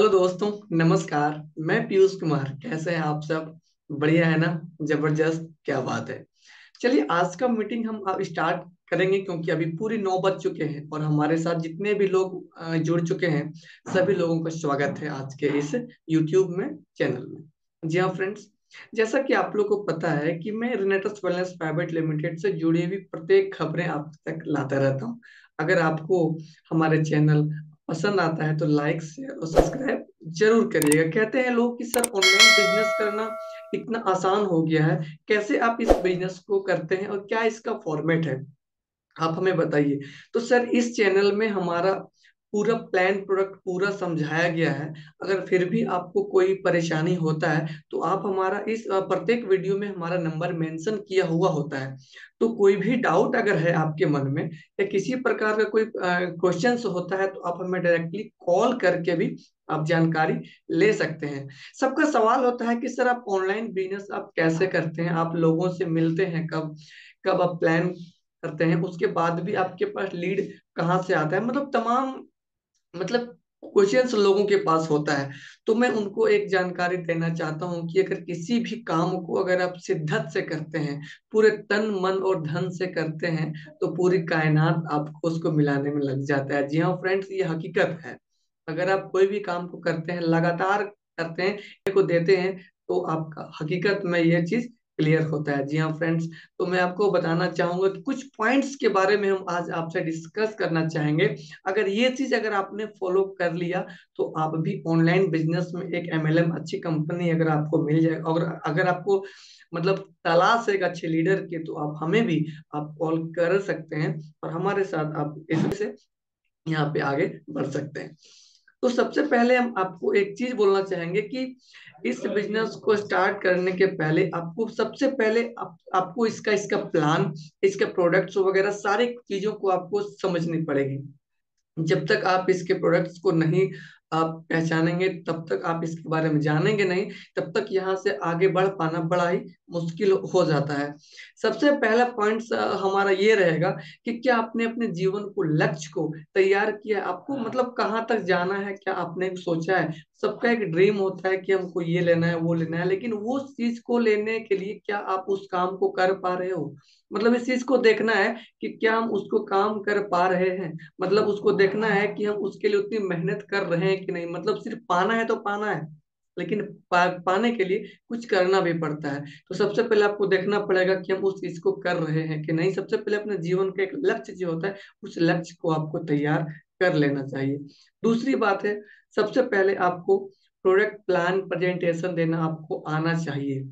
Hello दोस्तों, नमस्कार। मैं पीयूष कुमार। कैसे हैं आप सब? बढ़िया है ना? जबरदस्त, क्या बात है। चलिए, आज का मीटिंग हम अब स्टार्ट करेंगे क्योंकि अभी पूरी 9 बज चुके हैं और हमारे साथ जितने भी लोग जुड़ चुके हैं, सभी लोगों का स्वागत है आज के इस यूट्यूब में चैनल में। जी हाँ फ्रेंड्स, जैसा कि आप लोग को पता है कि मैं रिनेटस वेलनेस प्राइवेट लिमिटेड से जुड़ी हुई प्रत्येक खबरें आप तक लाता रहता हूँ। अगर आपको हमारे चैनल पसंद आता है तो लाइक शेयर और सब्सक्राइब जरूर करिएगा। कहते हैं लोग कि सर, ऑनलाइन बिजनेस करना इतना आसान हो गया है, कैसे आप इस बिजनेस को करते हैं और क्या इसका फॉर्मेट है, आप हमें बताइए। तो सर, इस चैनल में हमारा पूरा प्लान प्रोडक्ट पूरा समझाया गया है। अगर फिर भी आपको कोई परेशानी होता है तो आप हमारा इस प्रत्येक वीडियो में हमारा नंबर मेंशन किया हुआ होता है। तो कोई भी डाउट अगर है आपके मन में या किसी प्रकार का कोई क्वेश्चंस होता है तो आप हमें डायरेक्टली कॉल करके भी आप जानकारी ले सकते हैं। सबका सवाल होता है कि सर, आप ऑनलाइन बिजनेस आप कैसे करते हैं, आप लोगों से मिलते हैं कब, कब आप प्लान करते हैं, उसके बाद भी आपके पास लीड कहाँ से आता है, मतलब तमाम, मतलब क्वेश्चंस लोगों के पास होता है। तो मैं उनको एक जानकारी देना चाहता हूँ कि अगर किसी भी काम को अगर आप शिद्दत से करते हैं, पूरे तन मन और धन से करते हैं, तो पूरी कायनात आपको उसको मिलाने में लग जाता है। जी हाँ फ्रेंड्स, ये हकीकत है। अगर आप कोई भी काम को करते हैं, लगातार करते हैं, को देते हैं, तो आपका हकीकत में ये चीज क्लियर होता है। जी हाँ फ्रेंड्स, तो मैं आपको बताना चाहूंगा कि कुछ पॉइंट्स के बारे में हम आज आपसे डिस्कस करना चाहेंगे। अगर ये चीज अगर आपने फॉलो कर लिया तो आप भी ऑनलाइन बिजनेस में एक एमएलएम अच्छी कंपनी अगर आपको मिल जाए, अगर अगर आपको मतलब तलाश है एक अच्छे लीडर की, तो आप हमें भी आप कॉल कर सकते हैं और हमारे साथ आप इससे यहाँ पे आगे बढ़ सकते हैं। तो सबसे पहले हम आपको एक चीज बोलना चाहेंगे कि इस बिजनेस को स्टार्ट करने के पहले आपको सबसे पहले आपको इसका इसका प्लान, इसके प्रोडक्ट्स वगैरह सारी चीजों को आपको समझनी पड़ेगी। जब तक आप इसके प्रोडक्ट्स को नहीं आप पहचानेंगे, तब तक आप इसके बारे में जानेंगे नहीं, तब तक यहाँ से आगे बढ़ पाना बड़ा ही मुश्किल हो जाता है। सबसे पहला पॉइंट हमारा ये रहेगा कि क्या आपने अपने जीवन को, लक्ष्य को तैयार किया है? आपको मतलब कहाँ तक जाना है, क्या आपने सोचा है? सबका एक ड्रीम होता है कि हमको ये लेना है, वो लेना है, लेकिन वो चीज को लेने के लिए क्या आप उस काम को कर पा रहे हो? मतलब इस चीज को देखना है कि क्या हम उसको काम कर पा रहे हैं। मतलब उसको देखना है कि हम उसके लिए उतनी मेहनत कर रहे हैं कि नहीं। मतलब सिर्फ पाना है तो पाना है, लेकिन पाने के लिए कुछ करना भी पड़ता है। तो सबसे पहले आपको देखना पड़ेगा कि हम उस चीज को कर रहे हैं कि नहीं। सबसे पहले अपने जीवन का एक लक्ष्य जो होता है, उस लक्ष्य को आपको तैयार कर लेना चाहिए। दूसरी बात है, सबसे पहले आपको प्रोडक्ट प्लान प्रेजेंटेशन देना आपको आना चाहिए।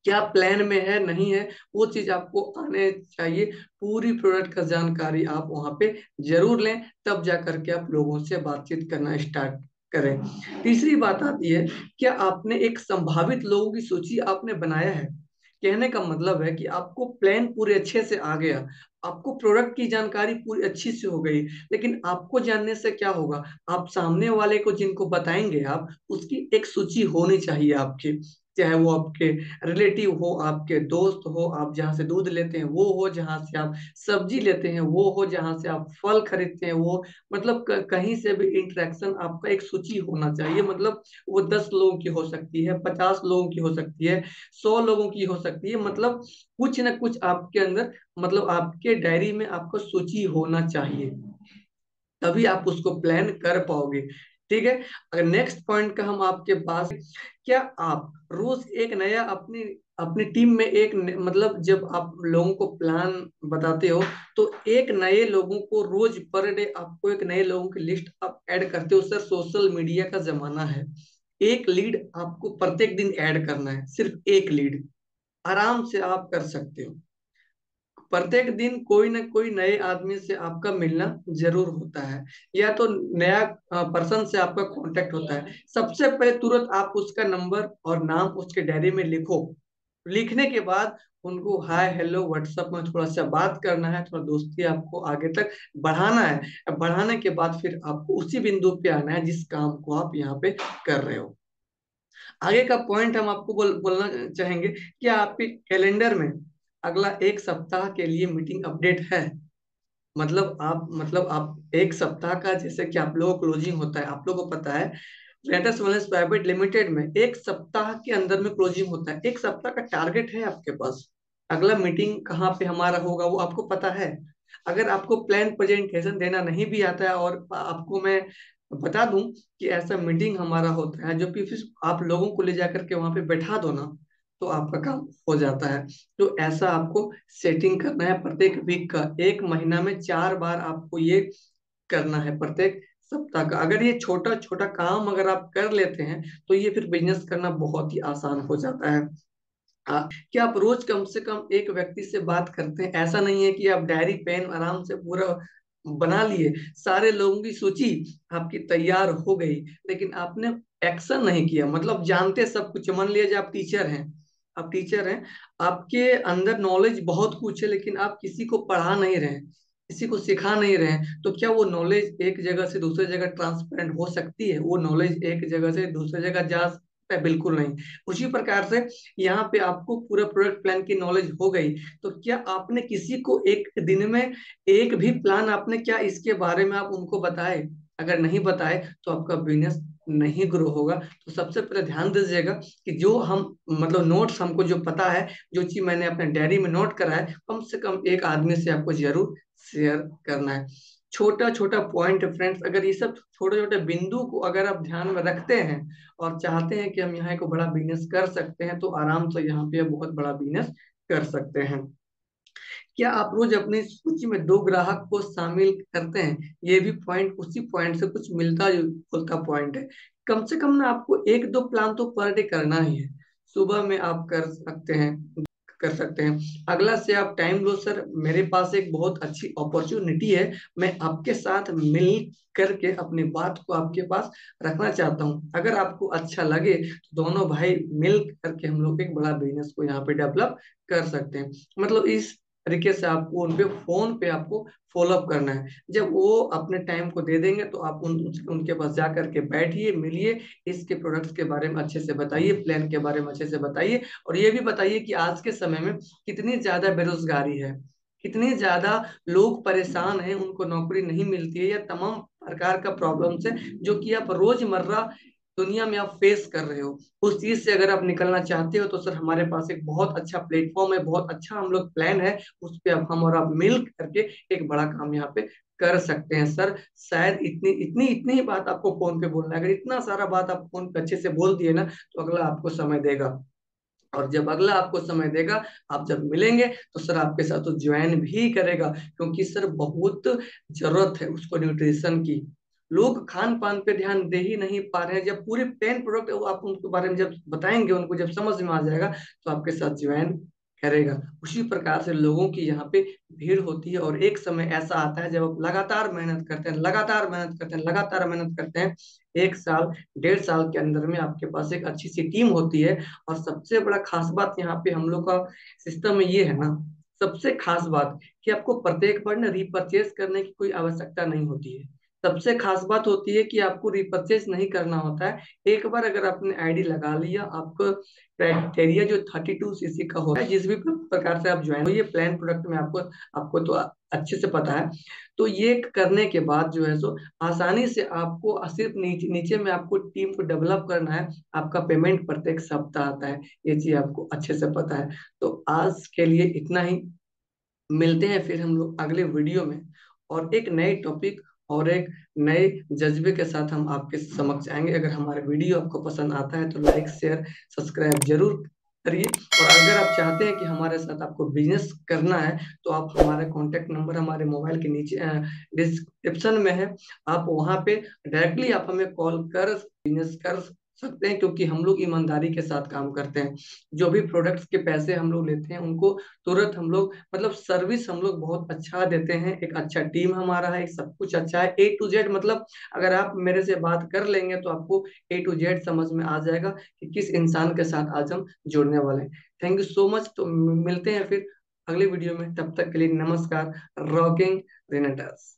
क्या प्लान में है, नहीं है, वो चीज आपको आने चाहिए। पूरी प्रोडक्ट का जानकारी आप वहां पे जरूर लें, तब जा करके आप लोगों से बातचीत करना स्टार्ट करें। तीसरी बात आती है, क्या आपने एक संभावित लोगों की सूची आपने बनाया है? कहने का मतलब है कि आपको प्लान पूरे अच्छे से आ गया, आपको प्रोडक्ट की जानकारी पूरी अच्छी से हो गई, लेकिन आपको जानने से क्या होगा, आप सामने वाले को जिनको बताएंगे आप, उसकी एक सूची होनी चाहिए आपकी। चाहे वो आपके रिलेटिव हो, आपके दोस्त हो, आप जहाँ से दूध लेते हैं वो हो, जहाँ से आप सब्जी लेते हैं वो हो, जहाँ से आप फल खरीदते हैं वो, मतलब कहीं से भी इंटरेक्शन आपका एक सूची होना चाहिए। मतलब वो 10 लोगों की हो सकती है, 50 लोगों की हो सकती है, 100 लोगों की हो सकती है। मतलब कुछ ना कुछ आपके अंदर, मतलब आपके डायरी में आपका सूची होना चाहिए, तभी आप उसको प्लान कर पाओगे। ठीक है। अगर नेक्स्ट पॉइंट का हम आपके पास, क्या आप रोज एक नया अपनी अपनी टीम में मतलब जब आप लोगों को प्लान बताते हो, तो एक नए लोगों को रोज पर डे आपको एक नए लोगों की लिस्ट आप ऐड करते हो। सर, सोशल मीडिया का जमाना है, एक लीड आपको प्रत्येक दिन ऐड करना है, सिर्फ एक लीड आराम से आप कर सकते हो। प्रत्येक दिन कोई ना कोई नए आदमी से आपका मिलना जरूर होता है, या तो नया पर्सन से आपका कांटेक्ट होता है। सबसे पहले तुरंत आप उसका नंबर और नाम उसके डायरी में लिखो। लिखने के बाद उनको हाय हेलो व्हाट्सएप में थोड़ा सा बात करना है, थोड़ा दोस्ती आपको आगे तक बढ़ाना है। अब बढ़ाने के बाद फिर आपको उसी बिंदु पे आना है जिस काम को आप यहाँ पे कर रहे हो। आगे का पॉइंट हम आपको बोलना चाहेंगे, क्या आपके कैलेंडर में अगला एक सप्ताह के लिए मीटिंग अपडेट है? मतलब आप एक सप्ताह का, जैसे कि आप लोगों को क्लोजिंग होता है, आप लोगों को पता है रेनेटस वेलनेस प्राइवेट लिमिटेड में 1 सप्ताह के अंदर में क्लोजिंग होता है। 1 सप्ताह का टारगेट है आपके पास। अगला मीटिंग कहाँ पे हमारा होगा वो आपको पता है। अगर आपको प्लान प्रेजेंटेशन देना नहीं भी आता है, और आपको मैं बता दूं कि ऐसा मीटिंग हमारा होता है जो कि फिर आप लोगों को ले जाकर के वहां पे बैठा दो ना, तो आपका काम हो जाता है। तो ऐसा आपको सेटिंग करना है प्रत्येक वीक का। 1 महीना में 4 बार आपको ये करना है, प्रत्येक सप्ताह का। अगर ये छोटा छोटा काम अगर आप कर लेते हैं तो ये फिर बिजनेस करना बहुत ही आसान हो जाता है। कि आप रोज कम से कम एक व्यक्ति से बात करते हैं। ऐसा नहीं है कि आप डायरी पेन आराम से पूरा बना लिए, सारे लोगों की सूची आपकी तैयार हो गई, लेकिन आपने एक्शन नहीं किया। मतलब जानते सब कुछ, मान लीजिए आप टीचर हैं, आप टीचर हैं, आपके अंदर नॉलेज बहुत कुछ है, लेकिन आप किसी को पढ़ा नहीं रहे हैं, किसी को सिखा नहीं रहे हैं, तो क्या वो नॉलेज एक जगह से दूसरी जगह ट्रांसपेरेंट हो सकती है? वो नॉलेज एक जगह से दूसरी जगह जा सकता है? बिल्कुल नहीं। उसी प्रकार से यहाँ पे आपको पूरा प्रोडक्ट प्लान की नॉलेज हो गई, तो क्या आपने किसी को एक दिन में एक भी प्लान आपने क्या इसके बारे में आप उनको बताए? अगर नहीं बताए तो आपका बिजनेस नहीं ग्रो होगा। तो सबसे पहले ध्यान दीजिएगा कि जो हम मतलब नोट्स हमको जो पता है, जो चीज मैंने अपने डायरी में नोट करा है, कम से कम एक आदमी से आपको जरूर शेयर करना है। छोटा छोटा पॉइंट फ्रेंड्स, अगर ये सब छोटे छोटे बिंदु को अगर आप ध्यान में रखते हैं और चाहते हैं कि हम यहाँ को बड़ा बिजनेस कर सकते हैं, तो आराम से यहाँ पे बहुत बड़ा बिजनेस कर सकते हैं। क्या आप रोज अपनी सूची में 2 ग्राहक को शामिल करते हैं? ये भी पॉइंट उसी पॉइंट से कुछ मिलता जुलता पॉइंट है। कम से कम ना आपको 1-2 प्लान तो पर डे करना ही है। सुबह में आप कर सकते हैं। अगला से आप टाइम लो, सर मेरे पास एक बहुत अच्छी अपॉर्चुनिटी है, मैं आपके साथ मिल करके अपनी बात को आपके पास रखना चाहता हूँ। अगर आपको अच्छा लगे तो दोनों भाई मिल करके हम लोग एक बड़ा बिजनेस को यहाँ पे डेवलप कर सकते हैं। मतलब इस तरीके से आपको उनपे फोन पे आपको फॉलो अप करना है। जब वो अपने टाइम को दे देंगे तो आप उनके पास जा करके बैठिए, मिलिए, इसके प्रोडक्ट्स के बारे में अच्छे से बताइए, प्लान के बारे में अच्छे से बताइए, और ये भी बताइए कि आज के समय में कितनी ज्यादा बेरोजगारी है, कितनी ज्यादा लोग परेशान हैं, उनको नौकरी नहीं मिलती है, या तमाम प्रकार का प्रॉब्लम्स है जो कि आप रोजमर्रा दुनिया में आप फेस कर रहे हो। उस चीज से अगर आप निकलना चाहते हो तो सर हमारे पास एक बहुत अच्छा प्लेटफॉर्म है, बहुत अच्छा हम लोग प्लान है, उस पे अब हम और आप मिल करके एक बड़ा काम यहाँ पे कर सकते हैं। सर शायद इतनी इतनी इतनी ही बात आपको फोन पे बोलना है। अगर इतना सारा बात आप फोन पे अच्छे से बोल दिए ना, तो अगला आपको समय देगा, और जब अगला आपको समय देगा, आप जब मिलेंगे तो सर आपके साथ तो ज्वाइन भी करेगा, क्योंकि सर बहुत जरूरत है उसको न्यूट्रिशन की। लोग खान पान पे ध्यान दे ही नहीं पा रहे हैं। जब पूरे 10 प्रोडक्ट आप उनके बारे में जब बताएंगे, उनको जब समझ में आ जाएगा, तो आपके साथ ज्वाइन करेगा। उसी प्रकार से लोगों की यहाँ पे भीड़ होती है, और एक समय ऐसा आता है जब आप लगातार मेहनत करते हैं, लगातार मेहनत करते हैं, लगातार मेहनत करते हैं, 1 साल 1.5 साल के अंदर में आपके पास एक अच्छी सी टीम होती है। और सबसे बड़ा खास बात यहाँ पे हम लोग का सिस्टम में ये है ना, सबसे खास बात कि आपको प्रत्येक बार ना रिपर्चेस करने की कोई आवश्यकता नहीं होती है। सबसे खास बात होती है कि आपको रिपर्चेस नहीं करना होता है। एक बार अगर आपने आईडी लगा लिया, आपको क्राइटेरिया जो 32 सीसी का होता है, जिस भी प्रकार से आप ज्वाइन हो, ये प्लान प्रोडक्ट में आपको आपको तो अच्छे से पता है। तो ये करने के बाद जो है सो आसानी से आपको सिर्फ नीचे नीचे में आपको टीम को डेवलप करना है। आपका पेमेंट प्रत्येक सप्ताह आता है, ये चीज आपको अच्छे से पता है। तो आज के लिए इतना ही। मिलते हैं फिर हम लोग अगले वीडियो में, और एक नए टॉपिक और एक नए जज्बे के साथ हम आपके समक्ष आएंगे। अगर हमारे वीडियो आपको पसंद आता है तो लाइक शेयर सब्सक्राइब जरूर करिए। और अगर आप चाहते हैं कि हमारे साथ आपको बिजनेस करना है, तो आप हमारे कॉन्टेक्ट नंबर हमारे मोबाइल के नीचे डिस्क्रिप्शन में है, आप वहां पे डायरेक्टली आप हमें कॉल कर बिजनेस कर सकते हैं, क्योंकि हम लोग ईमानदारी के साथ काम करते हैं। जो भी प्रोडक्ट्स के पैसे हम लोग लेते हैं, उनको तुरंत हम लोग मतलब सर्विस हम लोग बहुत अच्छा देते हैं। एक अच्छा टीम हमारा है, सब कुछ अच्छा है, A to Z। मतलब अगर आप मेरे से बात कर लेंगे तो आपको A to Z समझ में आ जाएगा कि किस इंसान के साथ आज हम जुड़ने वाले हैं। Thank you so much. तो मिलते हैं फिर अगले वीडियो में, तब तक के लिए नमस्कार। रॉकिंग रेनेटर्स।